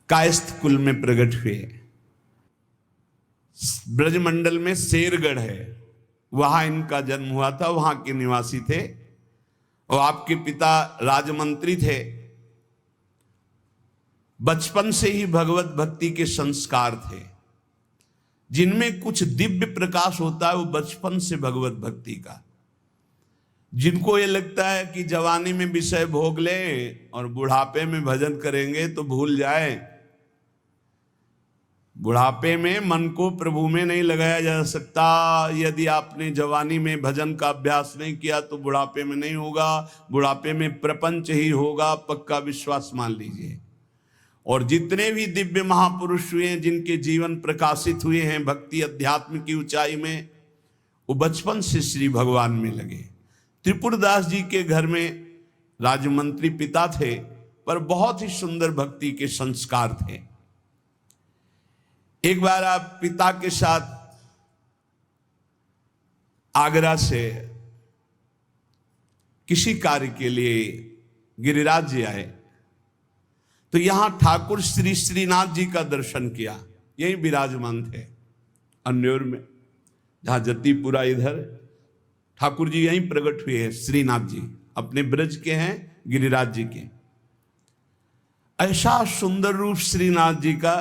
कायस्थ कुल में प्रकट हुए। ब्रजमंडल में शेरगढ़ है, वहां इनका जन्म हुआ था, वहां के निवासी थे। और आपके पिता राजमंत्री थे। बचपन से ही भगवत भक्ति के संस्कार थे। जिनमें कुछ दिव्य प्रकाश होता है वो बचपन से भगवत भक्ति का। जिनको ये लगता है कि जवानी में विषय भोग ले और बुढ़ापे में भजन करेंगे तो भूल जाए। बुढ़ापे में मन को प्रभु में नहीं लगाया जा सकता। यदि आपने जवानी में भजन का अभ्यास नहीं किया तो बुढ़ापे में नहीं होगा। बुढ़ापे में प्रपंच ही होगा, पक्का विश्वास मान लीजिए। और जितने भी दिव्य महापुरुष हुए हैं, जिनके जीवन प्रकाशित हुए हैं भक्ति अध्यात्म की ऊंचाई में, वो बचपन से श्री भगवान में लगे। त्रिपुरदास जी के घर में राजमंत्री पिता थे, पर बहुत ही सुंदर भक्ति के संस्कार थे। एक बार आप पिता के साथ आगरा से किसी कार्य के लिए गिरिराज जी आए, तो यहां ठाकुर श्री श्रीनाथ जी का दर्शन किया। यही विराजमान थे अन्योर में, जहां जतीपुरा इधर ठाकुर जी यहीं प्रकट हुए हैं। श्रीनाथ जी अपने ब्रज के हैं, गिरिराज जी के। ऐसा सुंदर रूप श्रीनाथ जी का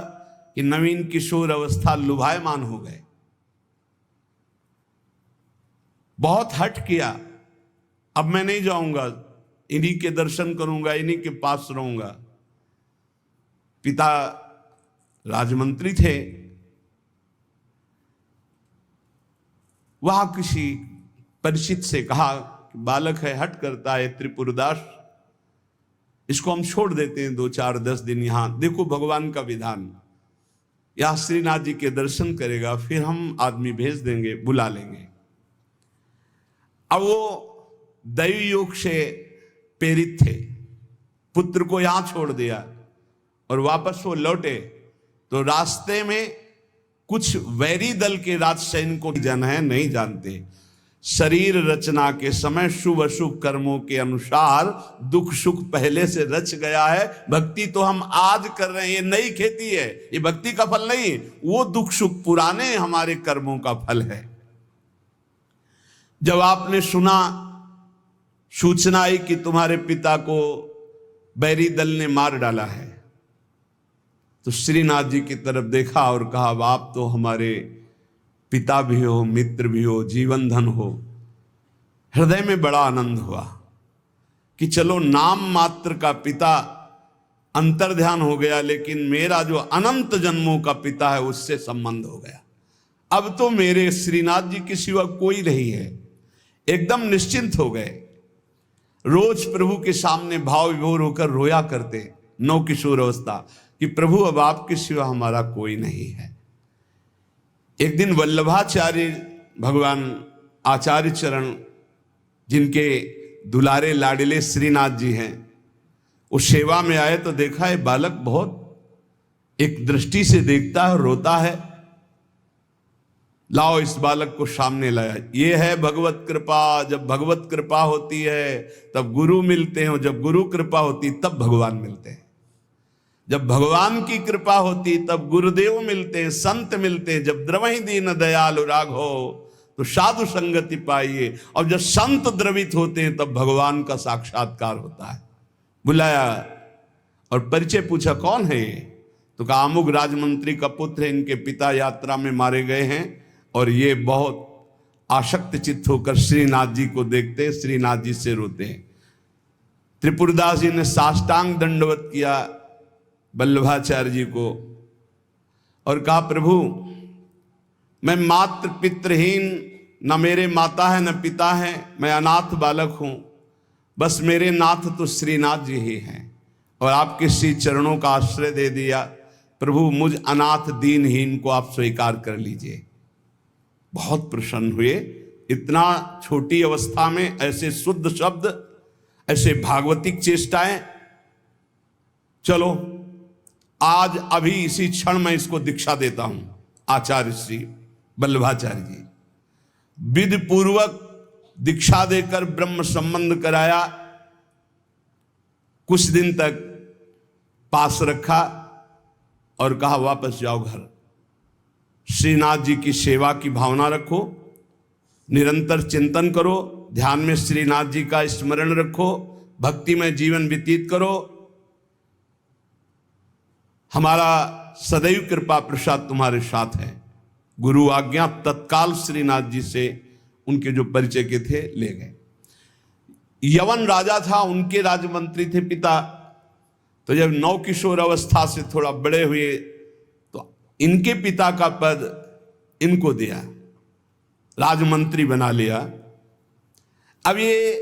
कि नवीन किशोर अवस्था लुभायमान हो गए। बहुत हट किया, अब मैं नहीं जाऊंगा, इन्हीं के दर्शन करूंगा, इन्हीं के पास रहूंगा। पिता राजमंत्री थे, वहां किसी परिचित से कहा कि बालक है, हट करता है त्रिपुरदास, इसको हम छोड़ देते हैं 2-4-10 दिन यहां। देखो भगवान का विधान, यहां श्रीनाथ जी के दर्शन करेगा, फिर हम आदमी भेज देंगे, बुला लेंगे। अब वो दैवी योग से प्रेरित थे, पुत्र को यहां छोड़ दिया और वापस वो लौटे तो रास्ते में कुछ वैरी दल के राज सैनिकों की जन है, नहीं जानते। शरीर रचना के समय शुभ अशुभ कर्मों के अनुसार दुख सुख पहले से रच गया है। भक्ति तो हम आज कर रहे हैं, ये नई खेती है, ये भक्ति का फल नहीं। वो दुख सुख पुराने हमारे कर्मों का फल है। जब आपने सुना, सूचना आई कि तुम्हारे पिता को बैरी दल ने मार डाला है, तो श्रीनाथ जी की तरफ देखा और कहा, आप तो हमारे पिता भी हो, मित्र भी हो, जीवन धन हो। हृदय में बड़ा आनंद हुआ कि चलो नाम मात्र का पिता अंतर्ध्यान हो गया, लेकिन मेरा जो अनंत जन्मों का पिता है उससे संबंध हो गया। अब तो मेरे श्रीनाथ जी के सिवा कोई नहीं है। एकदम निश्चिंत हो गए। रोज प्रभु के सामने भाव विभोर होकर रोया करते, नौ किशोर अवस्था, कि प्रभु अब आपके सिवा हमारा कोई नहीं है। एक दिन वल्लभाचार्य भगवान आचार्य चरण, जिनके दुलारे लाडले श्रीनाथ जी हैं, वो सेवा में आए तो देखा है बालक बहुत एक दृष्टि से देखता है, रोता है। लाओ इस बालक को सामने लाया। ये है भगवत कृपा। जब भगवत कृपा होती है तब गुरु मिलते हैं, जब गुरु कृपा होती तब भगवान मिलते हैं। जब भगवान की कृपा होती तब गुरुदेव मिलते हैं, संत मिलते हैं। जब द्रवहि दीन दयालु राघो तो साधु संगति पाइए। और जब संत द्रवित होते हैं तब भगवान का साक्षात्कार होता है। बुलाया और परिचय पूछा, कौन है ये? तो कहा, अमुक राजमंत्री का पुत्र है, इनके पिता यात्रा में मारे गए हैं और ये बहुत आसक्त चित्त होकर श्रीनाथ जी को देखते, श्रीनाथ जी से रोते हैं। त्रिपुरदास जी ने साष्टांग दंडवत किया वल्लभाचार्य जी को और कहा, प्रभु मैं मात्र पितृहीन, न मेरे माता है न पिता है, मैं अनाथ बालक हूं। बस मेरे नाथ तो श्रीनाथ जी ही हैं और आपके श्री चरणों का आश्रय दे दिया। प्रभु मुझ अनाथ दीनहीन को आप स्वीकार कर लीजिए। बहुत प्रसन्न हुए। इतना छोटी अवस्था में ऐसे शुद्ध शब्द, ऐसे भागवतिक चेष्टाएं। चलो आज अभी इसी क्षण मैं इसको दीक्षा देता हूं। आचार्य श्री वल्लभाचार्य जी विधि पूर्वक दीक्षा देकर ब्रह्म संबंध कराया। कुछ दिन तक पास रखा और कहा वापस जाओ घर। श्रीनाथ जी की सेवा की भावना रखो, निरंतर चिंतन करो, ध्यान में श्रीनाथ जी का स्मरण रखो, भक्ति में जीवन व्यतीत करो। हमारा सदैव कृपा प्रसाद तुम्हारे साथ है। गुरु आज्ञा तत्काल श्रीनाथ जी से उनके जो परिचय के थे ले गए। यवन राजा था, उनके राजमंत्री थे पिता। तो जब नौ किशोर अवस्था से थोड़ा बड़े हुए तो इनके पिता का पद इनको दिया, राजमंत्री बना लिया। अब ये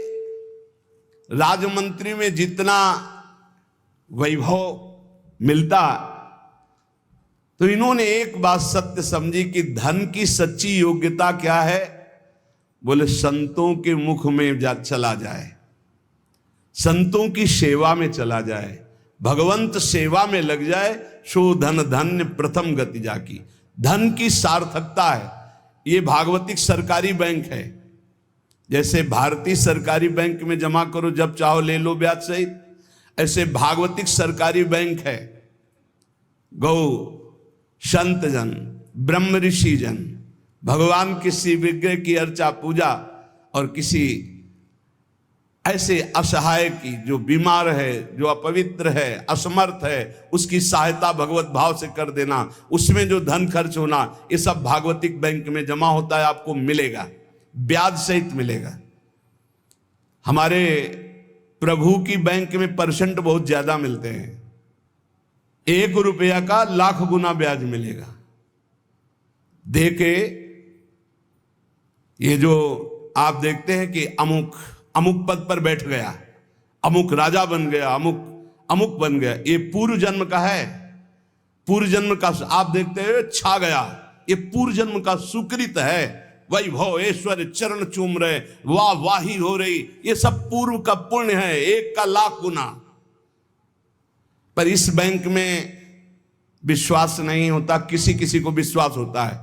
राजमंत्री में जितना वैभव मिलता, तो इन्होंने एक बात सत्य समझी कि धन की सच्ची योग्यता क्या है। बोले संतों के मुख में चला जाए, संतों की सेवा में चला जाए, भगवंत सेवा में लग जाए, सो धन धन्य प्रथम गति जाकी। धन की सार्थकता है। ये भागवतिक सरकारी बैंक है। जैसे भारतीय सरकारी बैंक में जमा करो जब चाहो ले लो ब्याज सहित, ऐसे भागवतिक सरकारी बैंक है। गौ संत जन, ब्रह्म ऋषि जन, भगवान किसी विग्रह की अर्चा पूजा और किसी ऐसे असहाय की जो बीमार है, जो अपवित्र है, असमर्थ है, उसकी सहायता भगवत भाव से कर देना, उसमें जो धन खर्च होना, ये सब भागवतिक बैंक में जमा होता है, आपको मिलेगा, ब्याज सहित मिलेगा। हमारे प्रभु की बैंक में परसेंट बहुत ज्यादा मिलते हैं। 1 रुपया का लाख गुना ब्याज मिलेगा। देखे ये जो आप देखते हैं कि अमुक अमुक पद पर बैठ गया, अमुक राजा बन गया, अमुक अमुक बन गया, ये पूर्व जन्म का है। पूर्व जन्म का आप देखते हैं छा गया, ये पूर्व जन्म का सुकृत है। वैभव ऐश्वर्य चरण चूम रहे, वाह वाही हो रही, ये सब पूर्व का पुण्य है, 1 का लाख गुना। पर इस बैंक में विश्वास नहीं होता, किसी किसी को विश्वास होता है।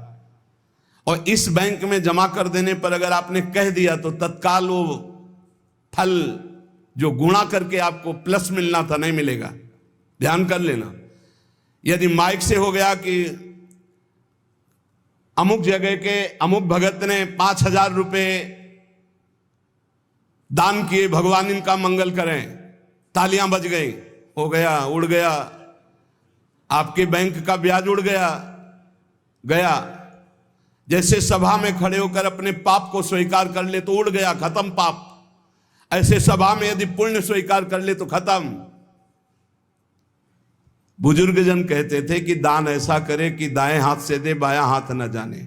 और इस बैंक में जमा कर देने पर अगर आपने कह दिया तो तत्काल वो फल जो गुणा करके आपको प्लस मिलना था नहीं मिलेगा। ध्यान कर लेना। यदि माइक से हो गया कि अमुक जगह के अमुक भगत ने 5,000 रुपए दान किए, भगवान इनका मंगल करें, तालियां बज गई, हो गया, उड़ गया, आपके बैंक का ब्याज उड़ गया। जैसे सभा में खड़े होकर अपने पाप को स्वीकार कर ले तो उड़ गया, खत्म पाप। ऐसे सभा में यदि पुण्य स्वीकार कर ले तो खत्म। बुजुर्ग जन कहते थे कि दान ऐसा करे कि दाएं हाथ से दे, बायां हाथ न जाने।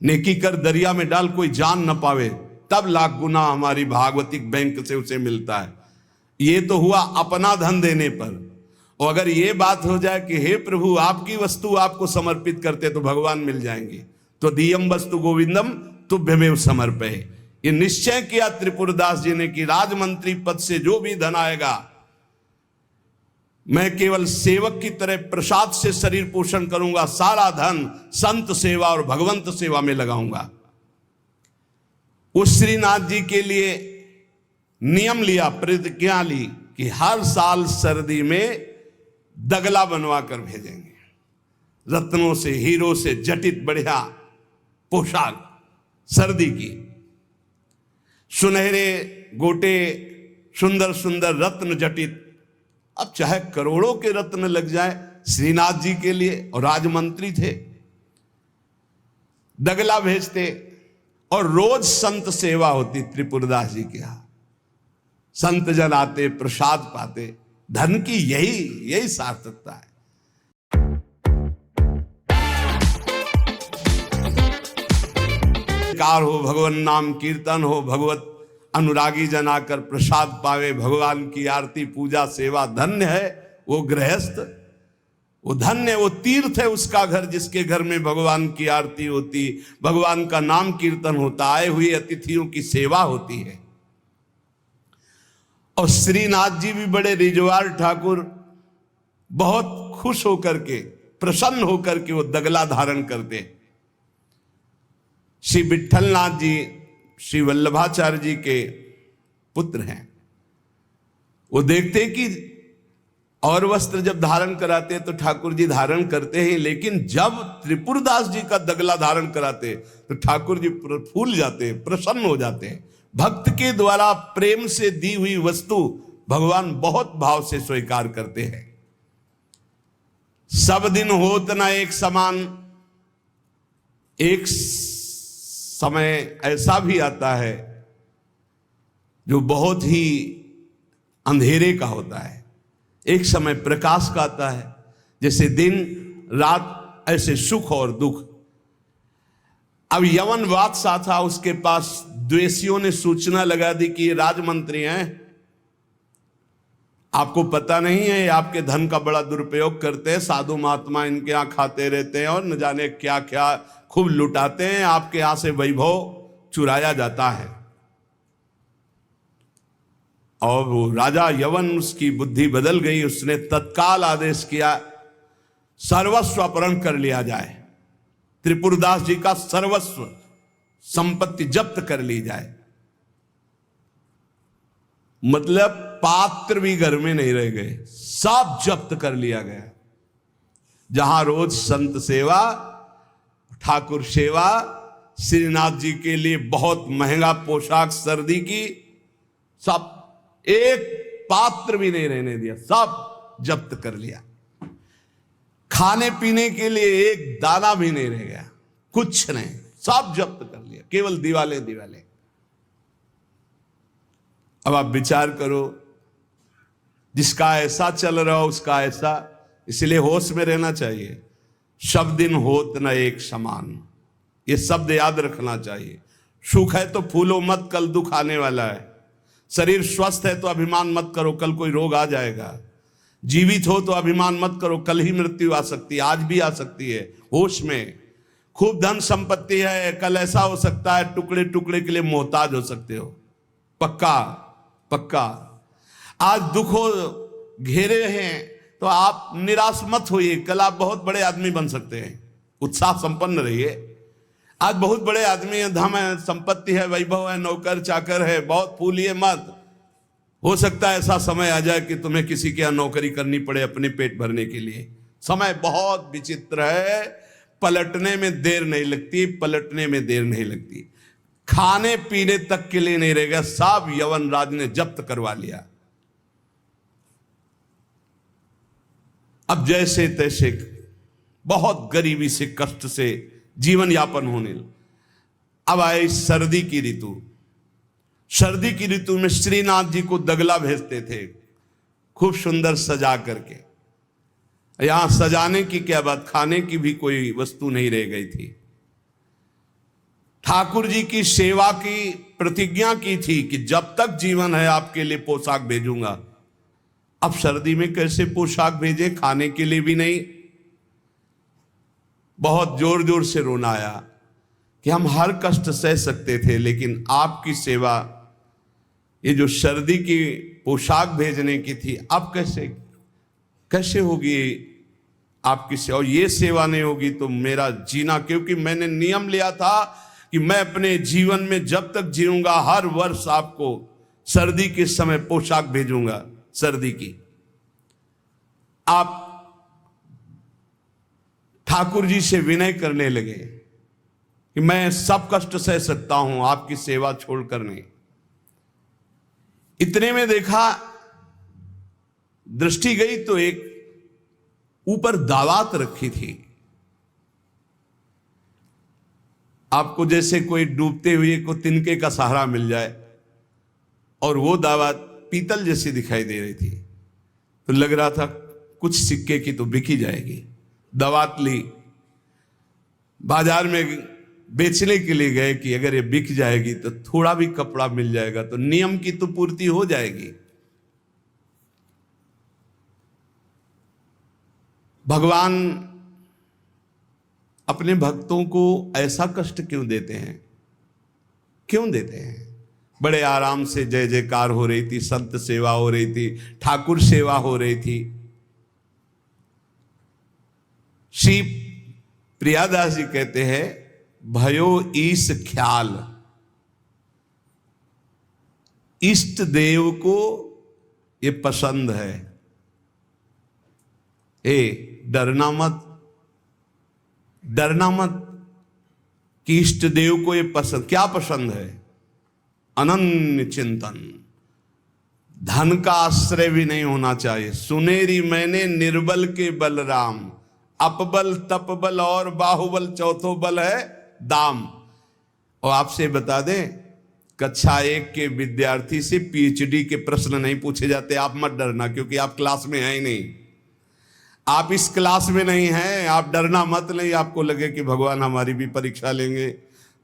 नेकी कर दरिया में डाल, कोई जान न पावे, तब लाख गुना हमारी भागवतिक बैंक से उसे मिलता है। ये तो हुआ अपना धन देने पर। और अगर ये बात हो जाए कि हे प्रभु आपकी वस्तु आपको समर्पित करते तो भगवान मिल जाएंगे, तो दियम वस्तु गोविंदम तुभ्यमेव समर्पये। ये निश्चय किया त्रिपुरदास जी ने कि राजमंत्री पद से जो भी धन आएगा, मैं केवल सेवक की तरह प्रसाद से शरीर पोषण करूंगा, सारा धन संत सेवा और भगवंत सेवा में लगाऊंगा। उस श्रीनाथ जी के लिए नियम लिया, प्रतिज्ञा ली कि हर साल सर्दी में दगला बनवा कर भेजेंगे, रत्नों से हीरो से जटित बढ़िया पोशाक, सर्दी की सुनहरे गोटे, सुंदर सुंदर रत्न जटित। अब चाहे करोड़ों के रत्न लग जाए श्रीनाथ जी के लिए, और राजमंत्री थे, दगला भेजते। और रोज संत सेवा होती त्रिपुरदास जी के यहां, संत जन आते, प्रसाद पाते। धन की यही सार्थकता है। कार हो, भगवान नाम कीर्तन हो, भगवत अनुरागी जन आकर प्रसाद पावे, भगवान की आरती पूजा सेवा। धन्य है वो गृहस्थ, वो धन्य, वो तीर्थ है उसका घर जिसके घर में भगवान की आरती होती, भगवान का नाम कीर्तन होता, आए हुए अतिथियों की सेवा होती है। और श्रीनाथ जी भी बड़े रिजवार ठाकुर, बहुत खुश होकर के, प्रसन्न होकर के वो दगला धारण करते। श्री विठलनाथ जी श्री वल्लभाचार्य जी के पुत्र हैं। वो देखते कि और वस्त्र जब धारण कराते हैं तो ठाकुर जी धारण करते हैं, लेकिन जब त्रिपुरदास जी का दगला धारण कराते तो ठाकुर जी फूल जाते हैं, प्रसन्न हो जाते हैं। भक्त के द्वारा प्रेम से दी हुई वस्तु भगवान बहुत भाव से स्वीकार करते हैं। सब दिन होत ना एक समान, एक समय ऐसा भी आता है जो बहुत ही अंधेरे का होता है, एक समय प्रकाश का आता है। जैसे दिन रात ऐसे सुख और दुख। अब यवन बादशाह था, उसके पास द्वेषियों ने सूचना लगा दी कि ये राजमंत्री हैं, आपको पता नहीं है, आपके धन का बड़ा दुरुपयोग करते हैं, साधु महात्मा इनके यहाँ खाते रहते हैं और न जाने क्या क्या खूब लुटाते हैं, आपके यहां से वैभव चुराया जाता है। और वो राजा यवन, उसकी बुद्धि बदल गई, उसने तत्काल आदेश किया सर्वस्व अपहरण कर लिया जाए, त्रिपुरदास जी का सर्वस्व संपत्ति जब्त कर ली जाए। मतलब पात्र भी घर में नहीं रह गए, सब जब्त कर लिया गया। जहां रोज संत सेवा, ठाकुर सेवा, श्रीनाथ जी के लिए बहुत महंगा पोशाक सर्दी की, सब एक पात्र भी नहीं रहने दिया, सब जब्त कर लिया। खाने पीने के लिए एक दाना भी नहीं रह गया, कुछ नहीं, सब जब्त कर लिया, केवल दिवाले दिवाले। अब आप विचार करो, जिसका ऐसा चल रहा हो उसका ऐसा, इसलिए होश में रहना चाहिए। सब दिन होत न एक समान, ये शब्द याद रखना चाहिए। सुख है तो फूलो मत, कल दुख आने वाला है। शरीर स्वस्थ है तो अभिमान मत करो, कल कोई रोग आ जाएगा। जीवित हो तो अभिमान मत करो, कल ही मृत्यु आ सकती है, आज भी आ सकती है। होश में। खूब धन संपत्ति है, कल ऐसा हो सकता है टुकड़े टुकड़े के लिए मोहताज हो सकते हो। पक्का पक्का। आज दुखों घेरे हैं तो आप निराश मत होइए, कल आप बहुत बड़े आदमी बन सकते हैं। उत्साह संपन्न रहिए। आज बहुत बड़े आदमी है, धन है, संपत्ति है, वैभव है, नौकर चाकर है, बहुत फूलिए मत। हो सकता है ऐसा समय आ जाए कि तुम्हें किसी के यहाँ नौकरी करनी पड़े अपने पेट भरने के लिए। समय बहुत विचित्र है, पलटने में देर नहीं लगती, पलटने में देर नहीं लगती। खाने पीने तक के लिए नहीं रहेगा, सब यवन राज ने जब्त करवा लिया। अब जैसे तैसे बहुत गरीबी से कष्ट से जीवन यापन होने लगा। अब आई सर्दी की ऋतु। सर्दी की ऋतु में श्रीनाथ जी को दगला भेजते थे, खूब सुंदर सजा करके। यहां सजाने की क्या बात, खाने की भी कोई वस्तु नहीं रह गई थी। ठाकुर जी की सेवा की प्रतिज्ञा की थी कि जब तक जीवन है आपके लिए पोशाक भेजूंगा। अब सर्दी में कैसे पोशाक भेजे, खाने के लिए भी नहीं। बहुत जोर जोर से रोना आया कि हम हर कष्ट सह सकते थे, लेकिन आपकी सेवा, ये जो सर्दी की पोशाक भेजने की थी, अब कैसे होगी आपकी सेवा। और ये सेवा नहीं होगी तो मेरा जीना, क्योंकि मैंने नियम लिया था कि मैं अपने जीवन में जब तक जीऊंगा हर वर्ष आपको सर्दी के समय पोशाक भेजूंगा सर्दी की। आप ठाकुर जी से विनय करने लगे कि मैं सब कष्ट सह सकता हूं, आपकी सेवा छोड़कर नहीं। इतने में देखा, दृष्टि गई तो एक ऊपर दावात रखी थी। आपको जैसे कोई डूबते हुए को तिनके का सहारा मिल जाए, और वो दावत पीतल जैसी दिखाई दे रही थी, तो लग रहा था कुछ सिक्के की तो बिकी जाएगी। दावत ली, बाजार में बेचने के लिए गए कि अगर ये बिक जाएगी तो थोड़ा भी कपड़ा मिल जाएगा तो नियम की तो पूर्ति हो जाएगी। भगवान अपने भक्तों को ऐसा कष्ट क्यों देते हैं, क्यों देते हैं। बड़े आराम से जय जयकार हो रही थी, संत सेवा हो रही थी, ठाकुर सेवा हो रही थी। श्री प्रियादास जी कहते हैं, भयो ईश ख्याल, इष्ट देव को ये पसंद है। डरना मत, डरना मत कि इष्ट देव को ये पसंद, क्या पसंद है? अनन्य चिंतन। धन का आश्रय भी नहीं होना चाहिए। सुनेरी मैंने निर्बल के बलराम, अपबल तपबल और बाहुबल, चौथो बल है दाम। और आपसे बता दें, कक्षा 1 के विद्यार्थी से PhD के प्रश्न नहीं पूछे जाते। आप मत डरना, क्योंकि आप क्लास में हैं ही नहीं, आप इस क्लास में नहीं हैं। आप डरना मत। नहीं आपको लगे कि भगवान हमारी भी परीक्षा लेंगे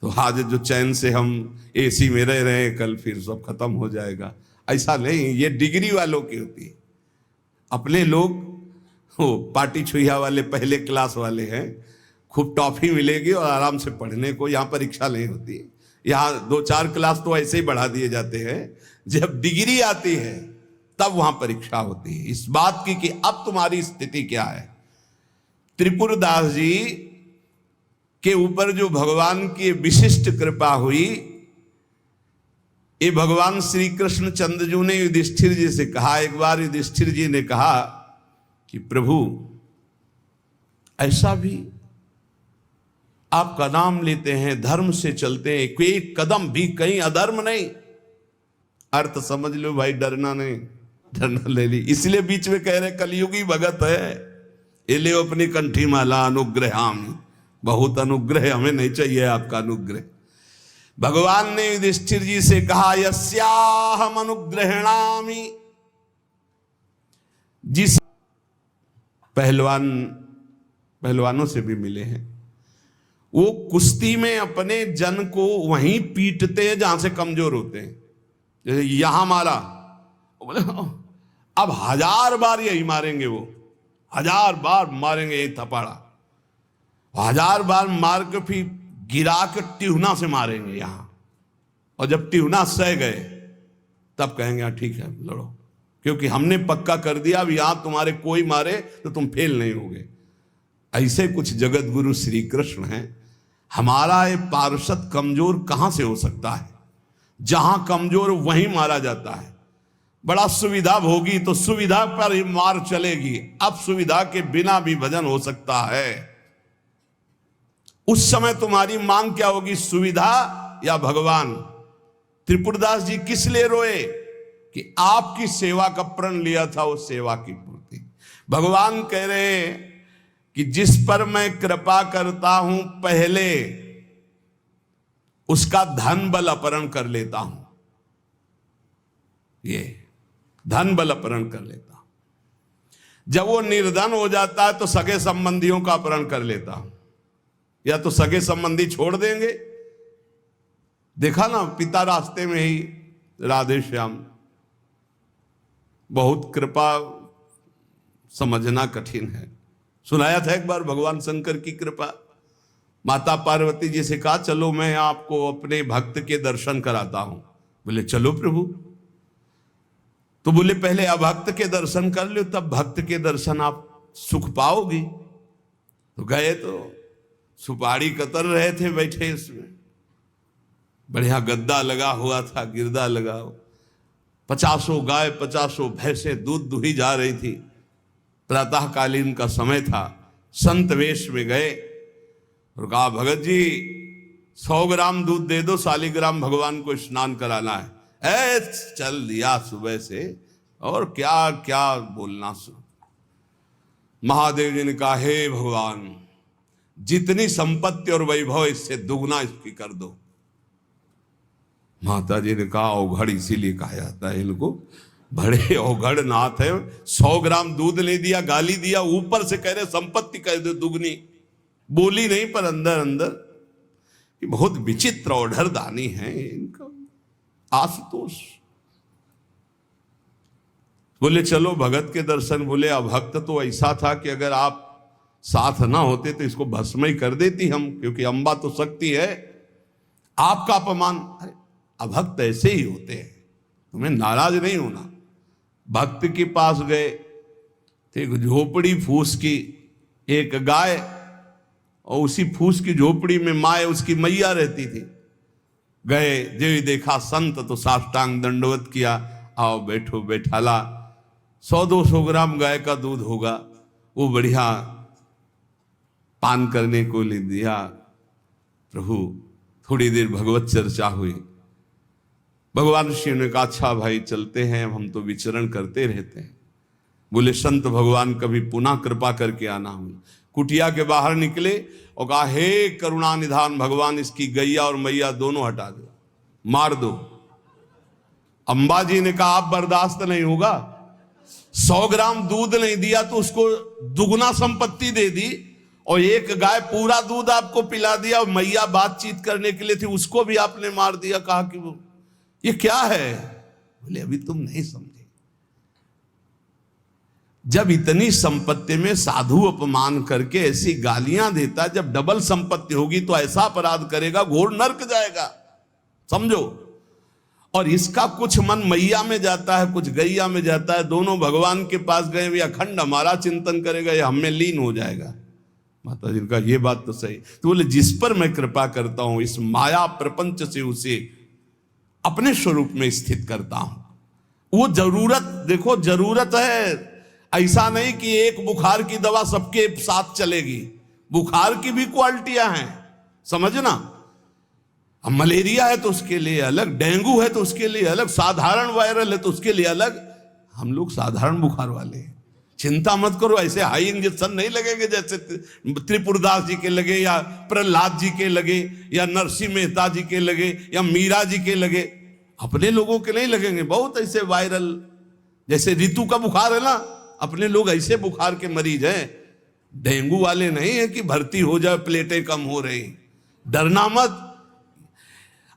तो आज जो चैन से हम AC में रह रहे हैं, कल फिर सब खत्म हो जाएगा, ऐसा नहीं। ये डिग्री वालों की होती है। अपने लोग वो पार्टी छुइया वाले पहले क्लास वाले हैं, खूब टॉफी मिलेगी और आराम से पढ़ने को। यहाँ परीक्षा नहीं होती। यहाँ 2-4 क्लास तो ऐसे ही बढ़ा दिए जाते हैं। जब डिग्री आती है तब वहां परीक्षा होती है, इस बात की कि अब तुम्हारी स्थिति क्या है। त्रिपुरदास जी के ऊपर जो भगवान की विशिष्ट कृपा हुई, ये भगवान श्री कृष्ण चंद्रजू ने युधिष्ठिर जी से कहा। एक बार युधिष्ठिर जी ने कहा कि प्रभु, ऐसा भी आपका नाम लेते हैं, धर्म से चलते हैं, कोई कदम भी कहीं अधर्म नहीं। अर्थ समझ लो भाई, डरना नहीं, डरना ले ली। इसलिए बीच में कह रहे कलयुगी भगत है, ये ले अपनी कंठी माला अनुग्रहाम। बहुत अनुग्रह, हमें नहीं चाहिए आपका अनुग्रह। भगवान ने युधिष्ठिर जी से कहा, यस्याहम अनुग्रहणामि। जिस पहलवानों से भी मिले हैं, वो कुश्ती में अपने जन को वहीं पीटते हैं जहां से कमजोर होते हैं। जैसे यहां मारा, बोले अब 1000 बार यही मारेंगे, वो 1000 बार मारेंगे ये थपाड़ा, 1000 बार मार के फिर गिरा के टिहुना से मारेंगे यहां। और जब टिहुना सह गए तब कहेंगे हाँ ठीक है लड़ो, क्योंकि हमने पक्का कर दिया अब यहां तुम्हारे कोई मारे तो तुम फेल नहीं होगे। ऐसे कुछ जगत गुरु श्री कृष्ण हैं। हमारा ये पार्षद कमजोर कहां से हो सकता है? जहां कमजोर वहीं मारा जाता है। बड़ा सुविधा भोगी तो सुविधा पर ही मार चलेगी, अब सुविधा के बिना भी भजन हो सकता है। उस समय तुम्हारी मांग क्या होगी, सुविधा या भगवान? त्रिपुरदास जी किस लिए रोए? कि आपकी सेवा का प्रण लिया था, वो सेवा की पूर्ति। भगवान कह रहे कि जिस पर मैं कृपा करता हूं पहले उसका धन बल अपहरण कर लेता हूं। ये धन बल अपहरण कर लेता हूं। जब वो निर्धन हो जाता है तो सगे संबंधियों का अपहरण कर लेता हूं, या तो सगे संबंधी छोड़ देंगे। देखा ना, पिता रास्ते में ही राधे श्याम। बहुत कृपा समझना कठिन है। सुनाया था एक बार भगवान शंकर की कृपा। माता पार्वती जी से कहा चलो मैं आपको अपने भक्त के दर्शन कराता हूं। बोले चलो प्रभु। तो बोले पहले अभक्त के दर्शन कर लो, तब भक्त के दर्शन आप सुख पाओगी। तो गए तो सुपारी कतर रहे थे बैठे, इसमें बढ़िया गद्दा लगा हुआ था, गिरदा लगा। 50 गाय 50 भैंसे दूध दुही जा रही थी। प्रातःकालीन का समय था। संत वेश में गए और कहा भगत जी 100 ग्राम दूध दे दो, शालिग्राम भगवान को स्नान कराना है। चल दिया सुबह से, और क्या क्या बोलना। महादेव जी ने कहा हे भगवान, जितनी संपत्ति और वैभव इससे दुगना इसकी कर दो। माता जी ने कहा अवघड़ इसीलिए कहा जाता है इनको, बड़े अवघड़ नाथ है। 100 ग्राम दूध ले दिया, गाली दिया, ऊपर से कह रहे संपत्ति कह दो दुगनी। बोली नहीं पर अंदर अंदर कि बहुत विचित्र औढ़र दानी है इनका। आशुतोष बोले चलो भगत के दर्शन। बोले अभक्त तो ऐसा था कि अगर आप साथ ना होते तो इसको भस्म ही कर देती हम, क्योंकि अंबा तो शक्ति है। आपका अपमान। अरे अभक्त ऐसे ही होते हैं, तुम्हें नाराज नहीं होना। भक्त के पास गए, एक झोपड़ी फूस की, एक गाय, और उसी फूस की झोपड़ी में माए उसकी मैया रहती थी। गए, जो देखा संत तो साष्टांग दंडवत किया, आओ बैठो बैठाला। 100-200 ग्राम गाय का दूध होगा। वो बढ़िया पान करने को ले दिया। प्रभु थोड़ी देर भगवत चर्चा हुई। भगवान शिव ने कहा अच्छा भाई चलते हैं, हम तो विचरण करते रहते हैं। बोले संत भगवान कभी पुनः कृपा करके आना। हम कुटिया के बाहर निकले और कहा हे करुणा निधान भगवान, इसकी गैया और मैया दोनों हटा दो, मार दो। अंबाजी ने कहा आप बर्दाश्त नहीं होगा, 100 ग्राम दूध नहीं दिया तो उसको दुगना संपत्ति दे दी, और एक गाय पूरा दूध आपको पिला दिया, और मैया बातचीत करने के लिए थी उसको भी आपने मार दिया। कहा कि वो ये क्या है? बोले अभी तुम नहीं समझे। जब इतनी संपत्ति में साधु अपमान करके ऐसी गालियां देता, जब डबल संपत्ति होगी तो ऐसा अपराध करेगा घोर नरक जाएगा, समझो। और इसका कुछ मन मैया में जाता है, कुछ गैया में जाता है। दोनों भगवान के पास गए, भी अखंड हमारा चिंतन करेगा, ये हमें लीन हो जाएगा। माता जी का ये बात तो सही। तो बोले जिस पर मैं कृपा करता हूं इस माया प्रपंच से उसे अपने स्वरूप में स्थित करता हूं। वो जरूरत देखो, जरूरत है, ऐसा नहीं कि एक बुखार की दवा सबके साथ चलेगी। बुखार की भी क्वालिटियां हैं, समझना। अब मलेरिया है तो उसके लिए अलग, डेंगू है तो उसके लिए अलग, साधारण वायरल है तो उसके लिए अलग। हम लोग साधारण बुखार वाले हैं, चिंता मत करो। ऐसे हाई इंजेक्शन नहीं लगेंगे जैसे त्रिपुरदास जी के लगे, या प्रहलाद जी के लगे, या नरसिंह मेहता जी के लगे, या मीरा जी के लगे। अपने लोगों के नहीं लगेंगे। बहुत ऐसे वायरल, जैसे ऋतु का बुखार है ना, अपने लोग ऐसे बुखार के मरीज हैं। डेंगू वाले नहीं है कि भर्ती हो जाए, प्लेटें कम हो रही। डरना मत।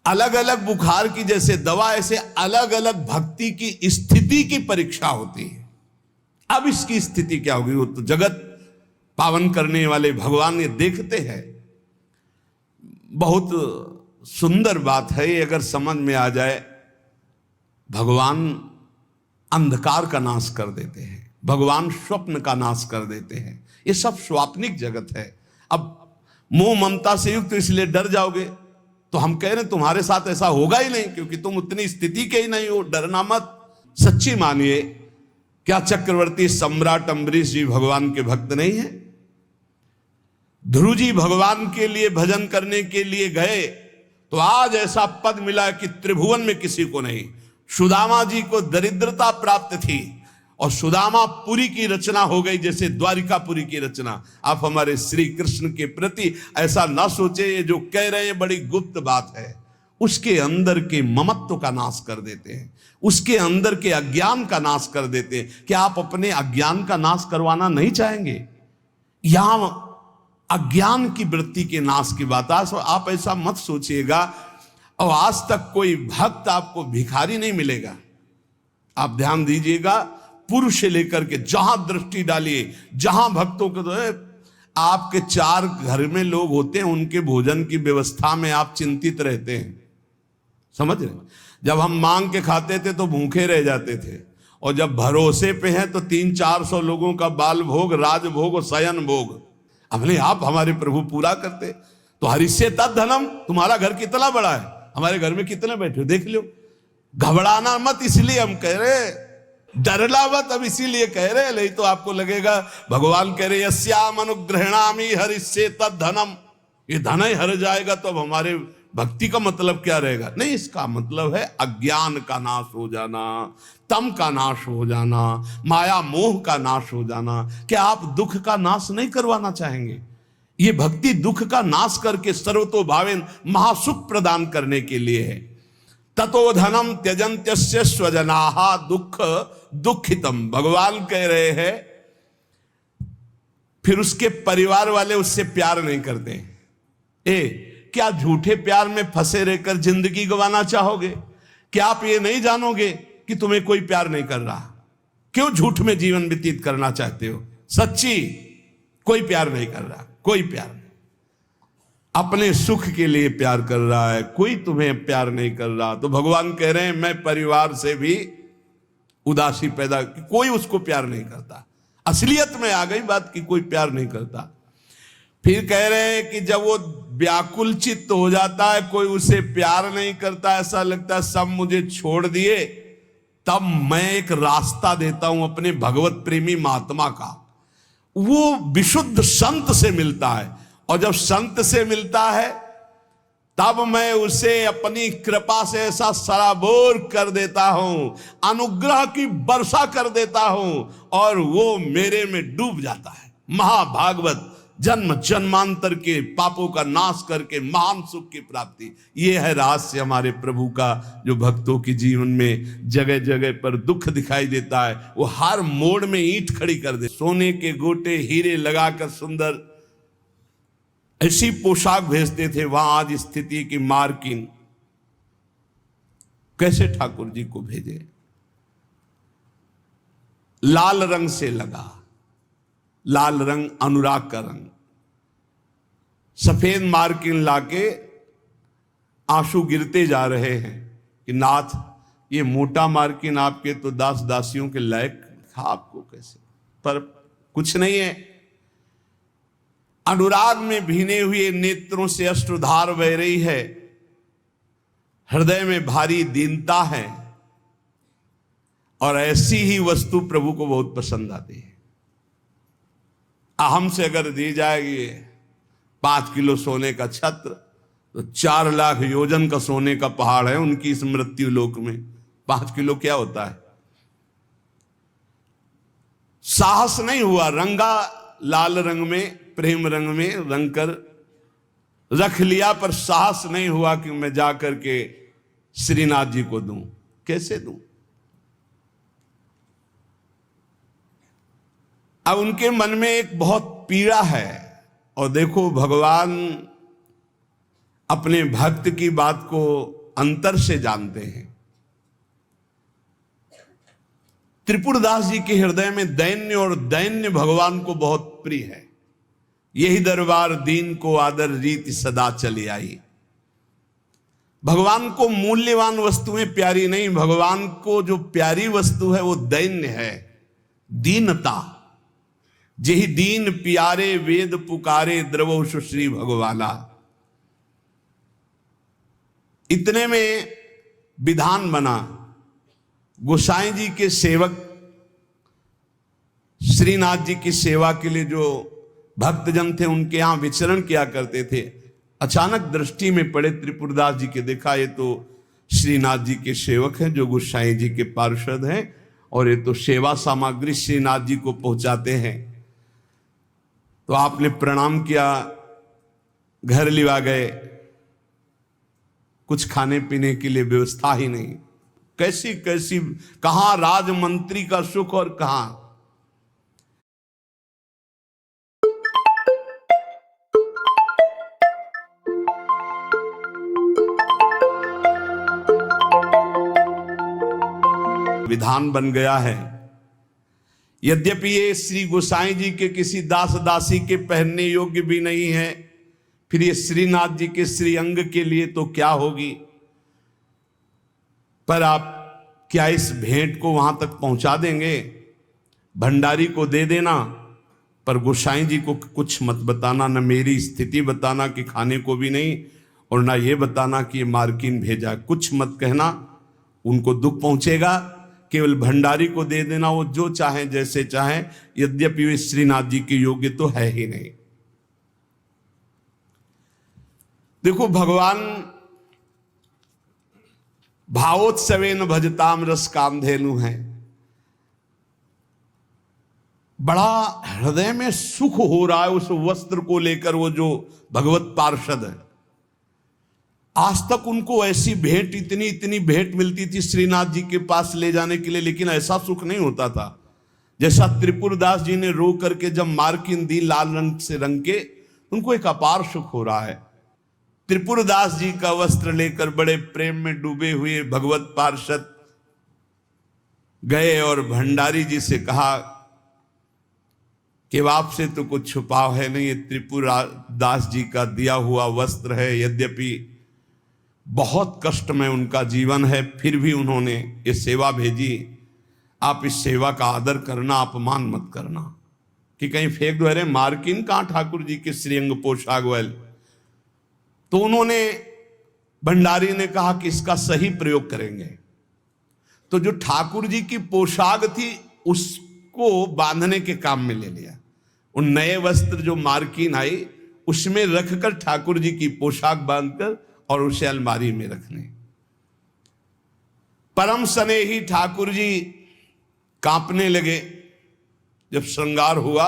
अलग अलग बुखार की जैसे दवा, ऐसे अलग अलग भक्ति की स्थिति की परीक्षा होती है। अब इसकी स्थिति क्या होगी, वो तो जगत पावन करने वाले भगवान ये देखते हैं। बहुत सुंदर बात है ये, अगर समझ में आ जाए। भगवान अंधकार का नाश कर देते हैं, भगवान स्वप्न का नाश कर देते हैं। ये सब स्वाप्निक जगत है। अब मोह ममता से युक्त इसलिए डर जाओगे, तो हम कह रहे हैं तुम्हारे साथ ऐसा होगा ही नहीं, क्योंकि तुम उतनी स्थिति के ही नहीं हो। डरना मत, सच्ची मानिए। क्या चक्रवर्ती सम्राट अम्बरीश जी भगवान के भक्त नहीं है? ध्रुव जी भगवान के लिए भजन करने के लिए गए तो आज ऐसा पद मिला कि त्रिभुवन में किसी को नहीं। सुदामा जी को दरिद्रता प्राप्त थी और सुदामापुरी की रचना हो गई, जैसे द्वारिकापुरी की रचना। आप हमारे श्री कृष्ण के प्रति ऐसा ना सोचे, ये जो कह रहे हैं बड़ी गुप्त बात है। उसके अंदर के ममत्व का नाश कर देते हैं, उसके अंदर के अज्ञान का नाश कर देते हैं। क्या आप अपने अज्ञान का नाश करवाना नहीं चाहेंगे? यहां अज्ञान की वृत्ति के नाश की बात। आप ऐसा मत सोचिएगा। और आज तक कोई भक्त आपको भिखारी नहीं मिलेगा। आप ध्यान दीजिएगा, पुरुष से लेकर के जहां दृष्टि डालिए, जहां भक्तों को, तो आपके 4 घर में लोग होते हैं, उनके भोजन की व्यवस्था में आप चिंतित रहते हैं। समझ रहे? जब हम मांग के खाते थे तो भूखे रह जाते थे, और जब भरोसे पे हैं तो 300-400 लोगों का बाल भोग, राज भोग और शयन भोग अपने आप हमारे प्रभु पूरा करते। तो हरिष्य तद धनम, तुम्हारा घर कितना बड़ा है, हमारे घर में कितने बैठे हो देख लो। घबराना मत, इसलिए हम कह रहे, डरना मत अब इसीलिए कह रहे। नहीं तो आपको लगेगा भगवान कह रहे यस्याम अनुग्रहणामि हरिष्ये तद धनम, ये धन ही हर जाएगा तो अब हमारे भक्ति का मतलब क्या रहेगा? नहीं, इसका मतलब है अज्ञान का नाश हो जाना, तम का नाश हो जाना, माया मोह का नाश हो जाना। क्या आप दुख का नाश नहीं करवाना चाहेंगे? ये भक्ति दुख का नाश करके सर्वतो भावेन महासुख प्रदान करने के लिए है। ततो धनम त्यजन्त्यस्य स्वजनाहा दुख दुखितम, भगवान कह रहे हैं। फिर उसके परिवार वाले उससे प्यार नहीं करते। क्या झूठे प्यार में फंसे रहकर जिंदगी गंवाना चाहोगे? क्या आप ये नहीं जानोगे कि तुम्हें कोई प्यार नहीं कर रहा? क्यों झूठ में जीवन व्यतीत करना चाहते हो? सच्ची कोई प्यार नहीं कर रहा, कोई प्यार नहीं। अपने सुख के लिए प्यार कर रहा है, कोई तुम्हें प्यार नहीं कर रहा। तो भगवान कह रहे हैं मैं परिवार से भी उदासी पैदा, कोई उसको प्यार नहीं करता। असलियत में आ गई बात कि कोई प्यार नहीं करता। फिर कह रहे हैं कि जब वो व्याकुल चित्त हो जाता है, कोई उसे प्यार नहीं करता, ऐसा लगता है सब मुझे छोड़ दिए, तब मैं एक रास्ता देता हूं अपने भगवत प्रेमी महात्मा का। वो विशुद्ध संत से मिलता है, और जब संत से मिलता है तब मैं उसे अपनी कृपा से ऐसा सराबोर कर देता हूं, अनुग्रह की वर्षा कर देता हूं, और वो मेरे में डूब जाता है। महाभागवत, जन्म जन्मांतर के पापों का नाश करके महान सुख की प्राप्ति, ये है रहस्य हमारे प्रभु का, जो भक्तों के जीवन में जगह जगह पर दुख दिखाई देता है, वो हर मोड़ में ईंट खड़ी कर दे। सोने के गोटे हीरे लगाकर सुंदर ऐसी पोशाक भेजते थे, वहां आज स्थिति की मार्किन कैसे ठाकुर जी को भेजे, लाल रंग से लगा, लाल रंग अनुराग का रंग, सफेद मार्किन लाके आंसू गिरते जा रहे हैं कि नाथ ये मोटा मार्किन आपके तो दास दासियों के लायक था, आपको कैसे, पर कुछ नहीं है। अनुराग में भीने हुए नेत्रों से अश्रुधार बह रही है, हृदय में भारी दीनता है, और ऐसी ही वस्तु प्रभु को बहुत पसंद आती है। हमसे अगर दी जाएगी 5 किलो सोने का छत्र, तो 4 लाख योजन का सोने का पहाड़ है उनकी इस मृत्यु लोक में। 5 किलो क्या होता है? साहस नहीं हुआ, रंगा लाल रंग में, प्रेम रंग में रंग कर रख लिया, पर साहस नहीं हुआ कि मैं जाकर के श्रीनाथ जी को दूं। कैसे दूं? अब उनके मन में एक बहुत पीड़ा है, और देखो भगवान अपने भक्त की बात को अंतर से जानते हैं। त्रिपुरदास जी के हृदय में दैन्य, और दैन्य भगवान को बहुत प्रिय है। यही दरबार दीन को आदर रीति सदा चली आई। भगवान को मूल्यवान वस्तुएं प्यारी नहीं, भगवान को जो प्यारी वस्तु है वो दैन्य है, दीनता। जेहि दीन प्यारे वेद पुकारे, द्रवो सुश्री भगवाला। इतने में विधान बना, गोसाई जी के सेवक श्रीनाथ जी की सेवा के लिए जो भक्तजन थे उनके यहां विचरण किया करते थे, अचानक दृष्टि में पड़े त्रिपुरदास जी के। देखा ये तो श्रीनाथ जी के सेवक हैं, जो गोसाई जी के पार्षद हैं, और ये तो सेवा सामग्री श्रीनाथ जी को पहुंचाते हैं। तो आपने प्रणाम किया, घर लिवा गए, कुछ खाने पीने के लिए व्यवस्था ही नहीं। कैसी कैसी, कहां राजमंत्री का सुख और कहां। विधान बन गया है। यद्यपि ये श्री गोसाई जी के किसी दास दासी के पहनने योग्य भी नहीं है, फिर ये श्रीनाथ जी के श्री अंग के लिए तो क्या होगी। पर आप क्या इस भेंट को वहां तक पहुंचा देंगे? भंडारी को दे देना, पर गोसाई जी को कुछ मत बताना, न मेरी स्थिति बताना कि खाने को भी नहीं, और ना ये बताना कि ये मार्किन भेजा, कुछ मत कहना, उनको दुख पहुंचेगा। केवल भंडारी को दे देना, वो जो चाहे जैसे चाहे, यद्यपि वे श्रीनाथ जी के योग्य तो है ही नहीं। देखो भगवान भावोत्सवेन भजताम रस कामधेनु है। बड़ा हृदय में सुख हो रहा है उस वस्त्र को लेकर। वो जो भगवत पार्षद है, आज तक उनको ऐसी भेंट, इतनी इतनी भेंट मिलती थी श्रीनाथ जी के पास ले जाने के लिए, लेकिन ऐसा सुख नहीं होता था जैसा त्रिपुरदास जी ने रो करके जब मार्किन दी लाल रंग से रंग के, उनको एक अपार सुख हो रहा है। त्रिपुरदास जी का वस्त्र लेकर बड़े प्रेम में डूबे हुए भगवत पार्षद गए और भंडारी जी से कहा कि आपसे तो कुछ छुपाव है नहीं, ये त्रिपुरदास जी का दिया हुआ वस्त्र है। यद्यपि बहुत कष्ट में उनका जीवन है, फिर भी उन्होंने ये सेवा भेजी। आप इस सेवा का आदर करना, अपमान मत करना कि कहीं फेंक दो, अरे मार्किन कहां ठाकुर जी के श्रीअंग पोशाक वाले। तो उन्होंने, भंडारी ने कहा कि इसका सही प्रयोग करेंगे। तो जो ठाकुर जी की पोशाक थी उसको बांधने के काम में ले लिया। उन नए वस्त्र जो मार्किन आई उसमें रखकर ठाकुर जी की पोशाक बांधकर और उसे अलमारी में रखने। परम स्नेही ठाकुर जी कांपने लगे। जब श्रृंगार हुआ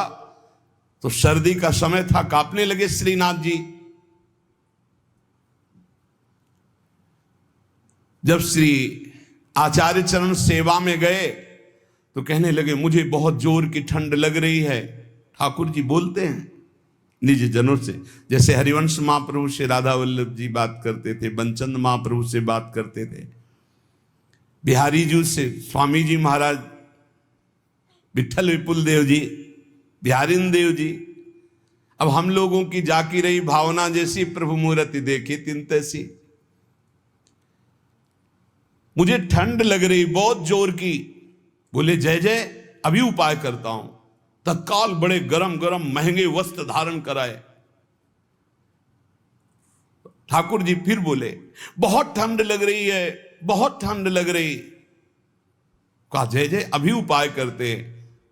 तो सर्दी का समय था, कांपने लगे श्रीनाथ जी। जब श्री आचार्य चरण सेवा में गए तो कहने लगे मुझे बहुत जोर की ठंड लग रही है। ठाकुर जी बोलते हैं निज जनों से, जैसे हरिवंश महाप्रभु से राधा वल्लभ जी बात करते थे, बंचंद महाप्रभु से बात करते थे, बिहारी जी से स्वामी जी महाराज, विठल विपुल देव जी, बिहारिन देव जी। अब हम लोगों की जाकी रही भावना जैसी प्रभु मूर्ति देखी तिन तैसी। मुझे ठंड लग रही बहुत जोर की। बोले जय जय अभी उपाय करता हूं। तत्काल बड़े गरम गरम महंगे वस्त्र धारण कराए। ठाकुर जी फिर बोले बहुत ठंड लग रही है, बहुत ठंड लग रही। कहा जय जय अभी उपाय करते।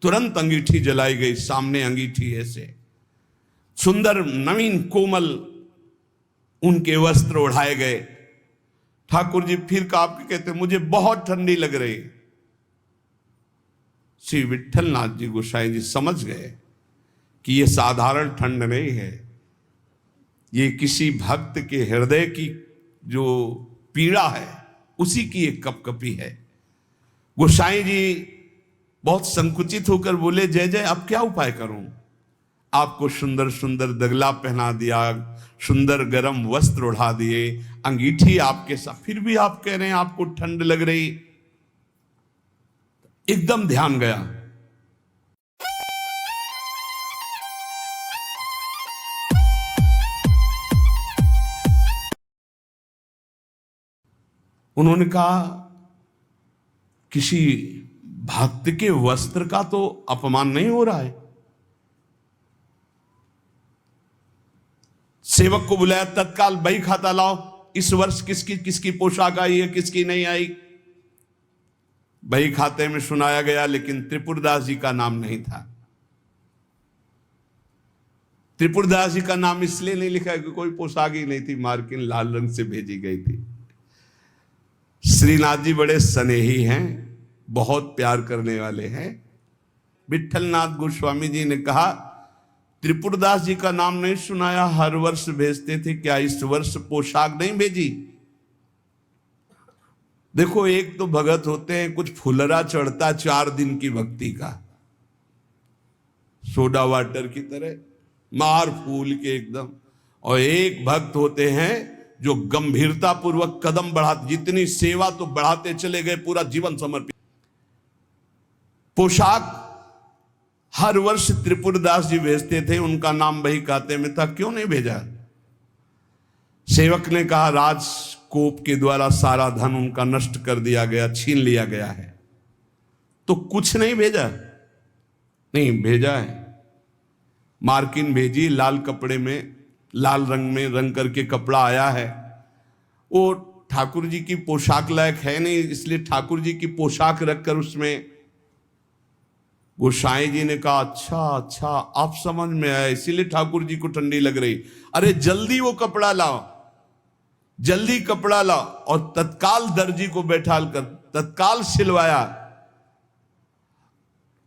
तुरंत अंगीठी जलाई गई, सामने अंगीठी ऐसे सुंदर नवीन कोमल उनके वस्त्र उड़ाए गए। ठाकुर जी फिर कांप के कहते मुझे बहुत ठंडी लग रही। श्री विठलनाथ जी गोसाई जी समझ गए कि यह साधारण ठंड नहीं है, ये किसी भक्त के हृदय की जो पीड़ा है उसी की एक कपकपी है। गोसाई जी बहुत संकुचित होकर बोले जय जय अब क्या उपाय करूं। आपको सुंदर सुंदर दगला पहना दिया, सुंदर गरम वस्त्र उड़ा दिए, अंगीठी आपके साथ, फिर भी आप कह रहे हैं आपको ठंड लग रही। एकदम ध्यान गया। उन्होंने कहा किसी भक्त के वस्त्र का तो अपमान नहीं हो रहा है। सेवक को बुलाया, तत्काल बही खाता लाओ, इस वर्ष किसकी किसकी पोशाक आई है किसकी नहीं आई। बही खाते में सुनाया गया, लेकिन त्रिपुरदास जी का नाम नहीं था। त्रिपुरदास जी का नाम इसलिए नहीं लिखा कि कोई पोशाक ही नहीं थी, मार्किन लाल रंग से भेजी गई थी। श्रीनाथ जी बड़े स्नेही हैं, बहुत प्यार करने वाले हैं। विठलनाथ गोस्वामी जी ने कहा त्रिपुरदास जी का नाम नहीं सुनाया, हर वर्ष भेजते थे, क्या इस वर्ष पोशाक नहीं भेजी। देखो एक तो भगत होते हैं कुछ फुलरा चढ़ता 4 दिन की भक्ति का, सोडा वाटर की तरह मार फूल के एकदम। और एक भक्त होते हैं जो गंभीरता पूर्वक कदम बढ़ाते, जितनी सेवा तो बढ़ाते चले गए, पूरा जीवन समर्पित। पोशाक हर वर्ष त्रिपुरदास जी भेजते थे, उनका नाम बही खाते में था, क्यों नहीं भेजा। सेवक ने कहा राजकोप के द्वारा सारा धन उनका नष्ट कर दिया गया, छीन लिया गया है, तो कुछ नहीं भेजा। नहीं भेजा है, मार्किन भेजी, लाल कपड़े में, लाल रंग में रंग करके कपड़ा आया है। वो ठाकुर जी की पोशाक लायक है नहीं, इसलिए ठाकुर जी की पोशाक रखकर उसमें। गोसाई जी ने कहा अच्छा अच्छा आप समझ में आया, इसीलिए ठाकुर जी को ठंडी लग रही। अरे जल्दी वो कपड़ा लाओ, जल्दी कपड़ा लाओ। और तत्काल दर्जी को बैठाल कर तत्काल सिलवाया।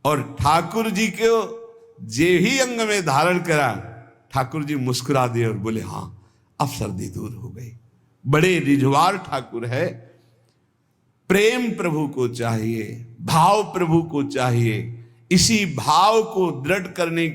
और ठाकुर जी को जे ही अंग में धारण करा, ठाकुर जी मुस्कुरा दिए और बोले हाँ अब सर्दी दूर हो गई। बड़े रिझवार ठाकुर है। प्रेम प्रभु को चाहिए, भाव प्रभु को चाहिए। इसी भाव को दृढ़ करने